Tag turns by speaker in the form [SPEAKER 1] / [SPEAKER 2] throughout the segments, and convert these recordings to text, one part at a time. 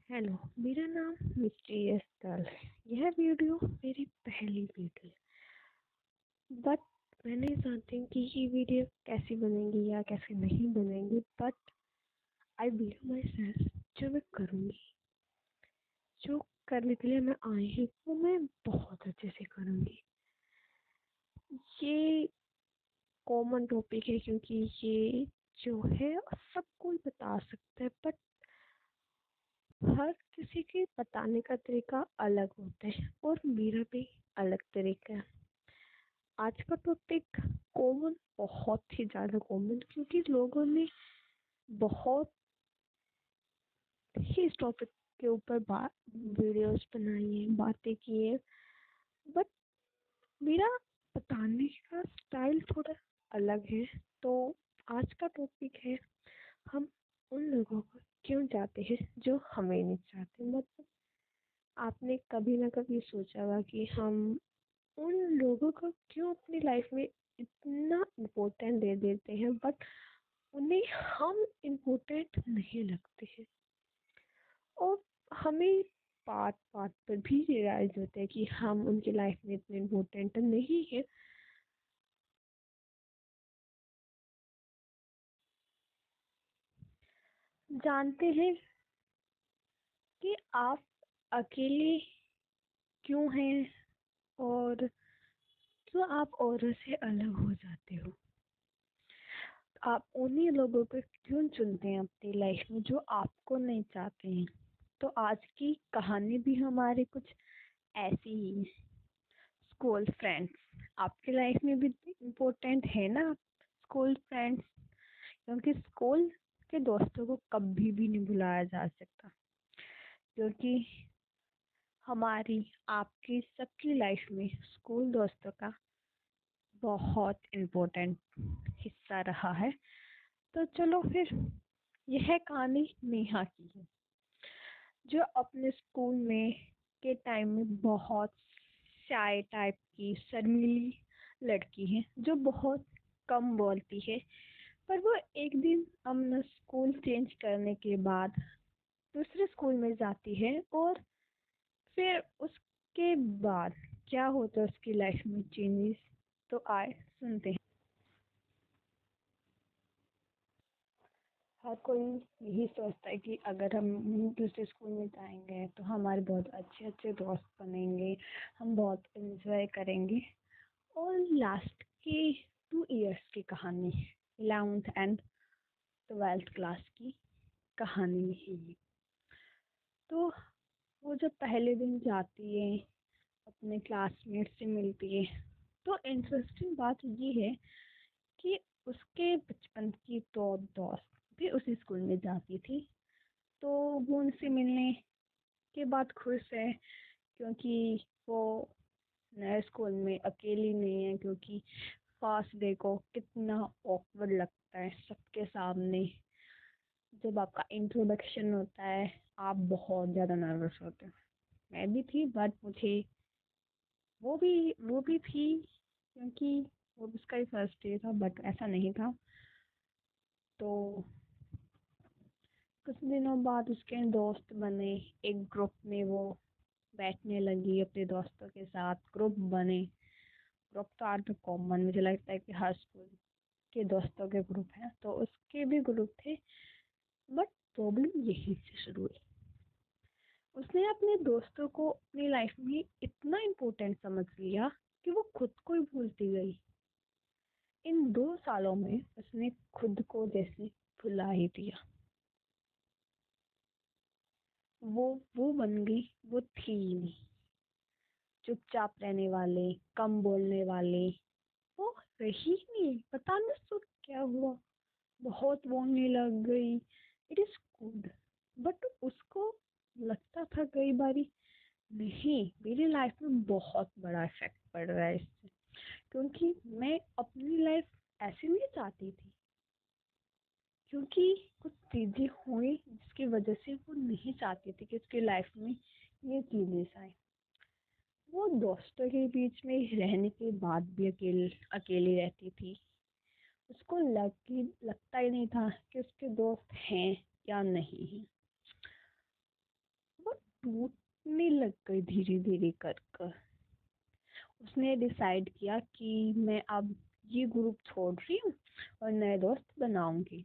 [SPEAKER 1] Hello. मेरा नाम mysterious girl है। यह वीडियो मेरी पहली वीडियो है, बट मैं नहीं जानती कि ये वीडियो कैसी बनेगी या कैसे नहीं बनेगी। But I believe my self, जो मैं करूँगी, जो करने के लिए मैं आई हूँ, वो मैं बहुत अच्छे से करूँगी। ये कॉमन टॉपिक है क्योंकि ये जो है सब कोई बता सकता है, बट हर किसी के बताने का तरीका अलग होता है और मेरा भी अलग तरीका है। आज का टॉपिक कॉमन, बहुत ही ज़्यादा कॉमन, क्योंकि लोगों ने बहुत ही इस टॉपिक के ऊपर वीडियोस बनाई हैं, बातें की है। बट मेरा बताने का स्टाइल थोड़ा अलग है। तो आज का टॉपिक है, हम उन लोगों को क्यों चाहते हैं जो हमें नहीं चाहते। मतलब आपने कभी ना कभी सोचा होगा कि हम उन लोगों को क्यों अपनी लाइफ में इतना इम्पोर्टेंट दे देते हैं, बट उन्हें हम इम्पोर्टेंट नहीं लगते हैं। और हमें बात बात पर भी रियलाइज होता है कि हम उनकी लाइफ में इतने इम्पोर्टेंट नहीं है। जानते हैं कि आप अकेले क्यों हैं और क्यों आप औरों से अलग हो जाते हो। आप उन्हीं लोगों को क्यों चुनते हैं अपनी लाइफ में जो आपको नहीं चाहते हैं। तो आज की कहानी भी हमारी कुछ ऐसी ही है। स्कूल फ्रेंड्स आपकी लाइफ में भी इम्पोर्टेंट है ना। स्कूल फ्रेंड्स, क्योंकि स्कूल के दोस्तों को कभी भी नहीं भुलाया जा सकता, क्योंकि हमारी आपकी सबकी लाइफ में स्कूल दोस्तों का बहुत इम्पोर्टेंट हिस्सा रहा है। तो चलो फिर, यह कहानी नेहा की है, जो अपने स्कूल में के टाइम में बहुत शाय टाइप की शर्मीली लड़की है, जो बहुत कम बोलती है। पर वो एक दिन अपना स्कूल चेंज करने के बाद दूसरे स्कूल में जाती है, और फिर उसके बाद क्या होता है उसकी लाइफ में चेंजेस, तो आए सुनते हैं। हर कोई यही सोचता है कि अगर हम दूसरे स्कूल में जाएंगे तो हमारे बहुत अच्छे अच्छे दोस्त बनेंगे, हम बहुत एंजॉय करेंगे। और लास्ट के 2 इयर्स की कहानी, 11th एंड 12th क्लास की कहानी है ये। तो वो जब पहले दिन जाती है, अपने क्लासमेट से मिलती है, तो इंटरेस्टिंग बात ये है कि उसके बचपन की दो दोस्त भी उसी स्कूल में जाती थी। तो वो उनसे मिलने के बाद खुश है, क्योंकि वो नए स्कूल में अकेली नहीं है। क्योंकि फर्स्ट डे को कितना ऑकवर्ड लगता है सबके सामने, जब आपका इंट्रोडक्शन होता है आप बहुत ज़्यादा नर्वस होते हो। मैं भी थी, बट मुझे वो भी थी, क्योंकि वो भी उसका ही फर्स्ट डे था, बट ऐसा नहीं था। तो कुछ दिनों बाद उसके दोस्त बने, एक ग्रुप में वो बैठने लगी अपने दोस्तों के साथ, ग्रुप बने। ग्रुप तो आर तो कॉमन, मुझे लगता है कि हर स्कूल के दोस्तों के ग्रुप है, तो उसके भी ग्रुप थे। बट प्रॉब्लम यही से शुरू हुई। उसने अपने दोस्तों को अपनी लाइफ में इतना इम्पोर्टेंट समझ लिया कि वो खुद को ही भूलती गई। इन 2 सालों में उसने खुद को जैसे भुला ही दिया। वो बन गई, वो थी ही नहीं। चुपचाप रहने वाले, कम बोलने वाले, वो रही नहीं। पता नहीं उसको क्या हुआ, बहुत बोलने लग गई। इट इज गुड, बट उसको लगता था कई बारी, नहीं मेरी लाइफ में बहुत बड़ा इफेक्ट पड़ रहा है इससे, क्योंकि मैं अपनी लाइफ ऐसे नहीं चाहती थी। क्योंकि कुछ चीजें हुई जिसकी वजह से वो नहीं चाहती थी कि उसकी लाइफ में ये चीजें आए। वो दोस्तों के बीच में रहने के बाद भी अकेली रहती थी। उसको लगता ही नहीं था कि उसके दोस्त हैं या नहीं हैं। टूटने लग गई धीरे धीरे कर कर। उसने डिसाइड किया कि मैं अब ये ग्रुप छोड़ रही हूँ और नए दोस्त बनाऊंगी।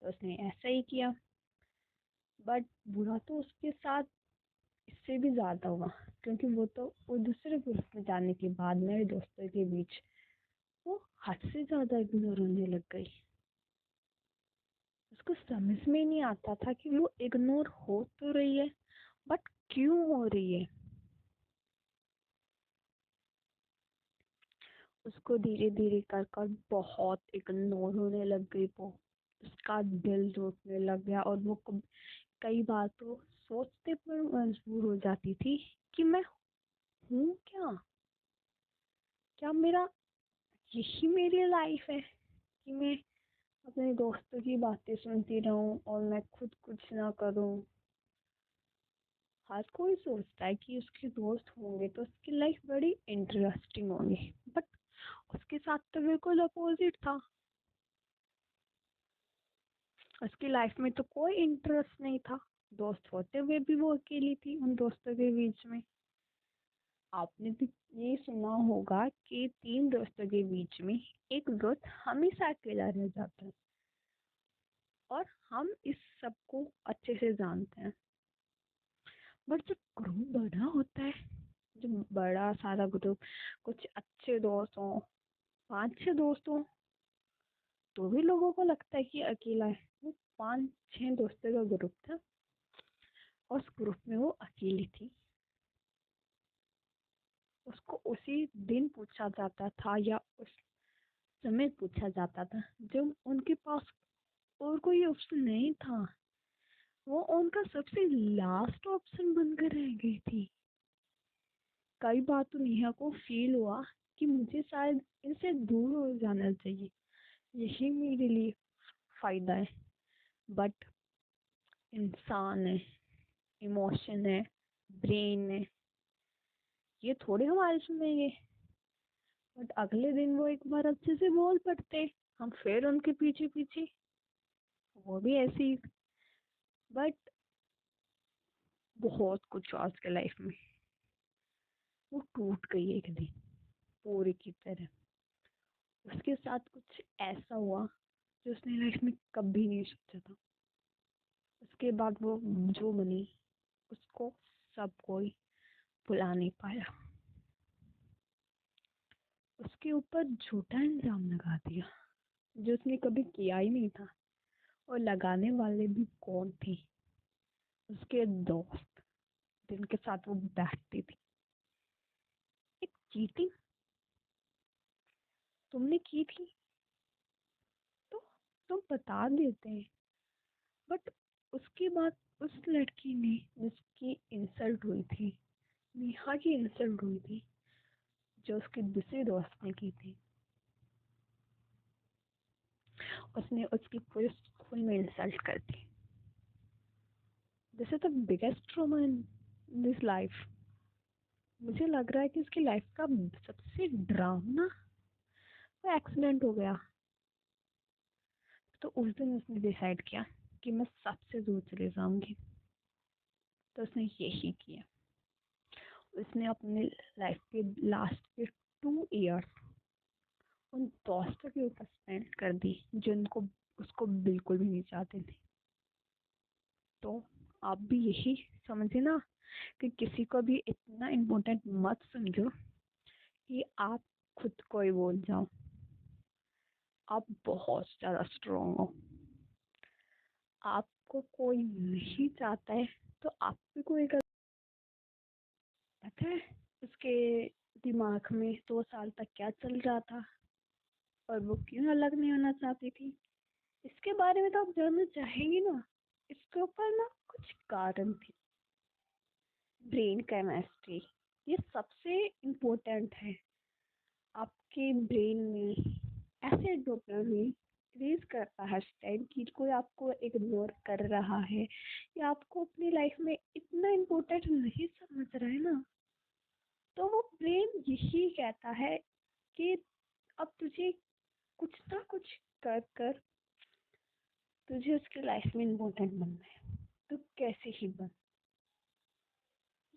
[SPEAKER 1] तो उसने ऐसा ही किया। बट बुरा तो उसके साथ इससे भी ज्यादा हुआ, क्योंकि वो दूसरे ग्रुप में जाने के बाद नए दोस्तों के बीच वो हद से ज्यादा इग्नोर होने लग गई। उसको समझ में नहीं आता था कि वो इग्नोर हो तो रही है, बट क्यों हो रही है। उसको धीरे धीरे कर कर बहुत इग्नोर होने लग गई वो। उसका दिल टूटने लग गया और वो कई बार तो सोचते पर मजबूर हो जाती थी कि मैं हूँ क्या, क्या मेरा यही मेरी लाइफ है कि मैं अपने दोस्तों की बातें सुनती रहूं और मैं खुद कुछ ना करूं। हर कोई सोचता है कि उसके दोस्त होंगे तो उसकी लाइफ बड़ी इंटरेस्टिंग होगी, बट उसके साथ तो बिल्कुल अपोजिट था। उसकी लाइफ में तो कोई इंटरेस्ट नहीं था। दोस्त होते हुए भी वो अकेली थी उन दोस्तों के बीच में। आपने भी ये सुना होगा कि तीन दोस्तों के बीच में एक दोस्त हमेशा अकेला रह जाता है, और हम इस सब को अच्छे से जानते हैं। बट जब ग्रुप बड़ा होता है, जब बड़ा सारा ग्रुप, कुछ अच्छे दोस्त हों, 5-6 दोस्त हों, तो भी लोगों को लगता है कि अकेला है। वो 5-6 दोस्तों का ग्रुप था और उस ग्रुप में वो अकेली थी। उसको उसी दिन पूछा जाता था या उस समय पूछा जाता था जब उनके पास और कोई ऑप्शन नहीं था। वो उनका सबसे लास्ट ऑप्शन बनकर रह गई थी। कई बार तो नेहा को फील हुआ कि मुझे शायद इनसे दूर हो जाना चाहिए, यही मेरे लिए फायदा है। बट इंसान है, इमोशन है, ब्रेन है, ये थोड़े हमारे सुनेंगे। बट अगले दिन वो एक बार अच्छे से बोल पड़ते, हम फिर उनके पीछे पीछे, वो भी ऐसे ही। बट बहुत कुछ हुआ उसके लाइफ में। वो टूट गई एक दिन पूरी की तरह। उसके साथ कुछ ऐसा हुआ जो उसने लाइफ में कभी नहीं सोचा था। उसके बाद वो जो बनी, उसको सब कोई भुला नहीं पाया। उसके ऊपर झूठा इल्जाम लगा दिया जो उसने कभी किया ही नहीं था। और लगाने वाले भी कौन थे? उसके दोस्त, जिनके साथ वो बैठती थी। एक चीटिंग तुमने की थी तो तुम बता देते हैं। बट उसके बाद उस लड़की ने, जिसकी इंसल्ट हुई थी, नेहा की इंसल्ट हुई थी, जो उसके दूसरे दोस्त ने की थी, उसने उसकी पूरे स्कूल में इंसल्ट कर दी। This is the biggest trauma in this life. मुझे लग रहा है कि उसकी लाइफ का सबसे डरावना वो एक्सीडेंट हो गया। तो उस दिन उसने डिसाइड किया कि मैं सबसे दूर चले जाऊंगी। तो उसने यही किया। उसने अपने लाइफ के लास्ट के 2 इयर्स उन दोस्तों के ऊपर स्पेंड कर दी जिनको उसको बिल्कुल भी नहीं चाहते थे। तो आप भी यही समझे ना कि किसी को भी इतना इम्पोर्टेंट मत समझो कि आप खुद को ही भूल जाओ। आप बहुत ज्यादा स्ट्रोंग हो। आपको कोई नहीं चाहता है तो आप भी कोई कर। पता है उसके दिमाग में 2 साल तक क्या चल रहा था और वो क्यों अलग नहीं होना चाहती थी? इसके बारे में तो आप जानना चाहेंगी ना। इसके ऊपर ना कुछ कारण थे। ब्रेन केमिस्ट्री, ये सबसे इम्पोर्टेंट है। आपके ब्रेन में ऐसे डोपामिन रिलीज करता है टाइम कि कोई आपको इग्नोर कर रहा है या आपको अपनी लाइफ में इतना इम्पोर्टेंट नहीं समझ रहा है ना, तो वो ब्रेन यही कहता है कि अब तुझे कुछ ना कुछ कर कर तुझे उसकी लाइफ में इम्पोर्टेंट बनना है। तो कैसे ही बन।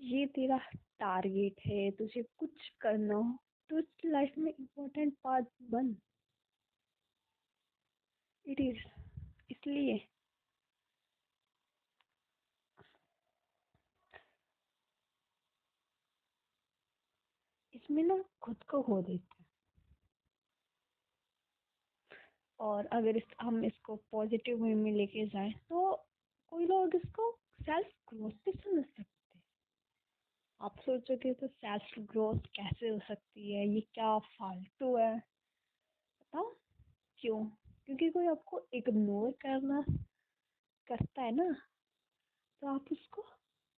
[SPEAKER 1] ये तेरा टारगेट है, तुझे कुछ करना हो तो इस लाइफ में इम्पोर्टेंट पार्ट बन। इट इज इसलिए इसमें ना खुद को खो देते हैं। और अगर हम इसको पॉजिटिव वे में लेके जाएं तो कोई लोग इसको सेल्फ ग्रोथ भी समझ सकते हैं। आप सोचोगे तो सेल्फ ग्रोथ कैसे हो सकती है, ये क्या फालतू है। बताओ क्यों? क्योंकि कोई आपको इग्नोर करना करता है ना, तो आप उसको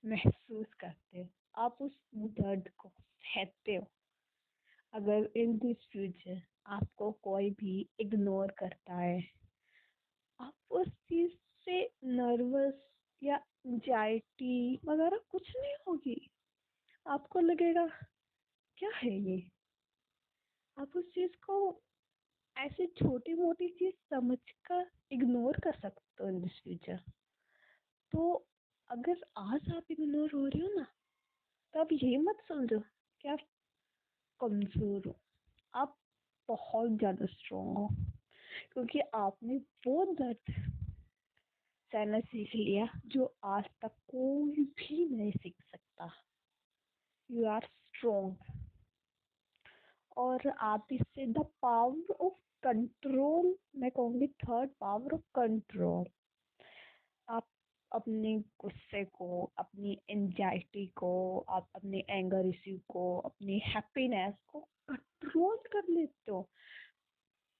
[SPEAKER 1] महसूस करते हो, आप उस दर्द को सहते हो। अगर इन दिस फ्यूचर आपको कोई भी इग्नोर करता है, आप उस चीज से नर्वस या एंजाइटी वगैरह कुछ नहीं होगी। आपको लगेगा क्या है ये। आप उस चीज को ऐसे छोटी मोटी चीज समझकर इग्नोर कर सकते हो इन दिस फ्यूचर। तो अगर आज आप इग्नोर हो रही हो ना, तो आप ये मत समझो कि आप कमजोर हो। आप बहुत ज्यादा स्ट्रोंग हो, क्योंकि आपने वो दर्द सहना सीख लिया जो आज तक कोई भी नहीं सीख सकता। You are strong. और आप इससे द पावर ऑफ कंट्रोल, मैं कहूँगी थर्ड पावर ऑफ कंट्रोल। आप अपने गुस्से को, अपनी एंजाइटी को, आप अपने एंगर इश्यू को, अपनी हैप्पीनेस को कंट्रोल कर लेते हो।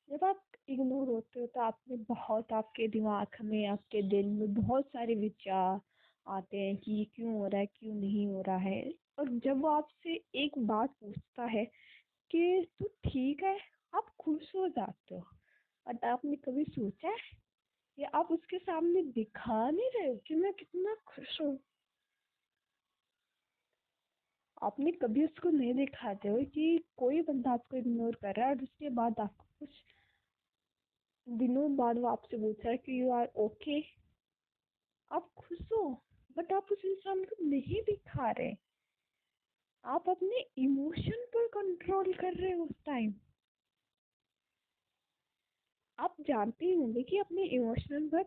[SPEAKER 1] जब आप इग्नोर होते हो तो आपने बहुत, आपके दिमाग में, आपके दिल में बहुत सारे विचार आते हैं कि ये क्यों हो रहा है, क्यों नहीं हो रहा है। और जब वो आपसे एक बात पूछता है कि तू ठीक है, आप खुश हो जाते हो। बट आपने कभी सोचा है कि आप उसके सामने दिखा नहीं रहे हो कि मैं कितना खुश हूँ। आपने कभी उसको नहीं दिखाते हो कि कोई बंदा आपको इग्नोर कर रहा है और उसके बाद आपको कुछ दिनों बाद वो आपसे पूछ रहा है कि यू आर ओके, आप खुश हो। बट आप उस इंसान को नहीं दिखा रहे। आप अपने इमोशन पर कंट्रोल कर रहे हो उस टाइम। आप जानते ही होंगे कि अपने इमोशनल पर